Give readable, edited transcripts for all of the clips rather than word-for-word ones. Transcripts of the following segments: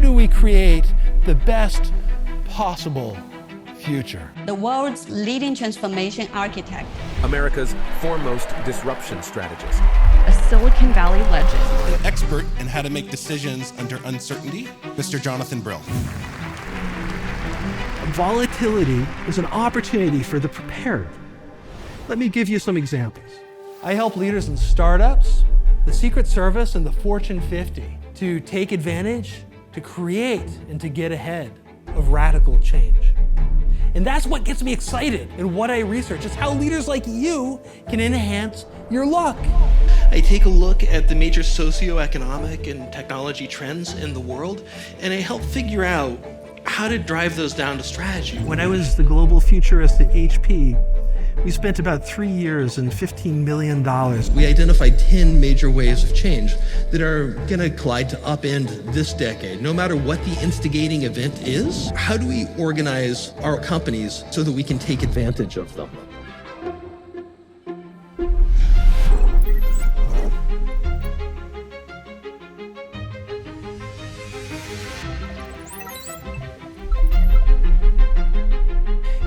do we create the best possible future? The world's leading transformation architect. America's foremost disruption strategist. A Silicon Valley legend. An expert in how to make decisions under uncertainty, Mr. Jonathan Brill. Volatility is an opportunity for the prepared. Let me give you some examples. I help leaders in startups, the Secret Service, and the Fortune 50 to take advantage, to create, and to get ahead of radical change. And that's what gets me excited in what I research. It's how leaders like you can enhance your luck. I take a look at the major socioeconomic and technology trends in the world, and I help figure out how to drive those down to strategy. When I was the global futurist at HP, we spent about 3 years and $15 million. We identified 10 major waves of change that are going to collide to upend this decade. No matter what the instigating event is, how do we organize our companies so that we can take advantage of them?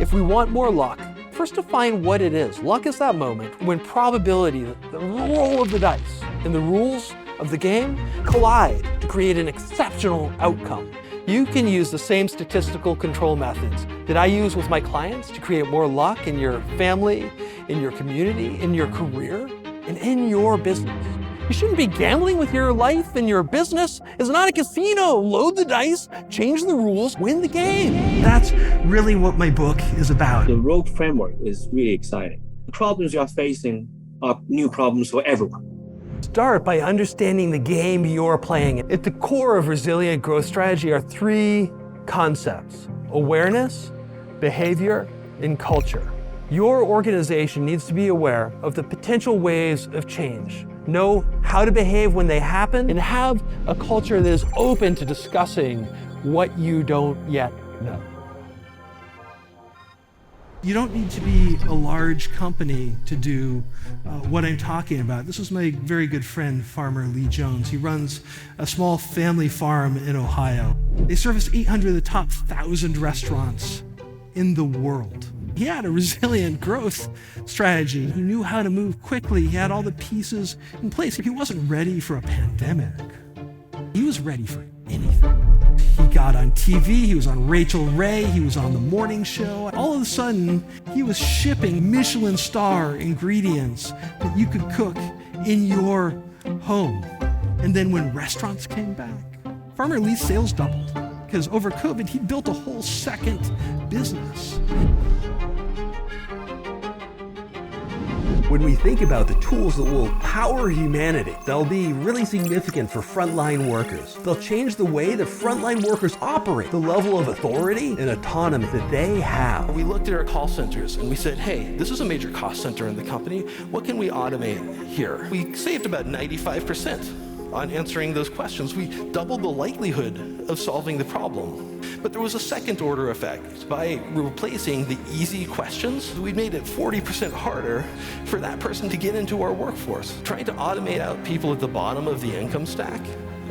If we want more luck, first define what it is. Luck is that moment when probability, the roll of the dice, and the rules of the game collide to create an exceptional outcome. You can use the same statistical control methods that I use with my clients to create more luck in your family, in your community, in your career, and in your business. You shouldn't be gambling with your life and your business. It's not a casino. Load the dice, change the rules, win the game. That's really what my book is about. The rogue framework is really exciting. The problems you are facing are new problems for everyone. Start by understanding the game you're playing. At the core of resilient growth strategy are 3 concepts: awareness, behavior, and culture. Your organization needs to be aware of the potential waves of change, know how to behave when they happen, and have a culture that is open to discussing what you don't yet know. You don't need to be a large company to do what I'm talking about. This is my very good friend, Farmer Lee Jones. He runs a small family farm in Ohio. They service 800 of the top 1,000 restaurants in the world. He had a resilient growth strategy. He knew how to move quickly. He had all the pieces in place. He wasn't ready for a pandemic. He was ready for anything. He got on TV, he was on Rachel Ray, he was on the morning show. All of a sudden, he was shipping Michelin star ingredients that you could cook in your home. And then when restaurants came back, Farmer Lee's sales doubled because over COVID, he built a whole second business. When we think about the tools that will power humanity, they'll be really significant for frontline workers. They'll change the way that frontline workers operate, the level of authority and autonomy that they have. We looked at our call centers and we said, hey, this is a major cost center in the company. What can we automate here? We saved about 95% on answering those questions. We doubled the likelihood of solving the problem. But there was a second order effect. By replacing the easy questions, we made it 40% harder for that person to get into our workforce. Trying to automate out people at the bottom of the income stack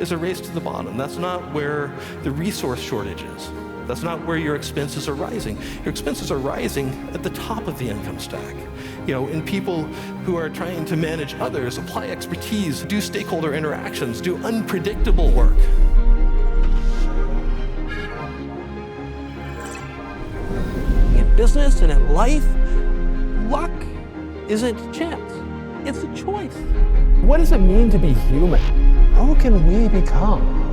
is a race to the bottom. That's not where the resource shortage is. That's not where your expenses are rising. Your expenses are rising at the top of the income stack. In people who are trying to manage others, apply expertise, do stakeholder interactions, do unpredictable work. In business and in life, luck isn't chance, it's a choice. What does it mean to be human? How can we become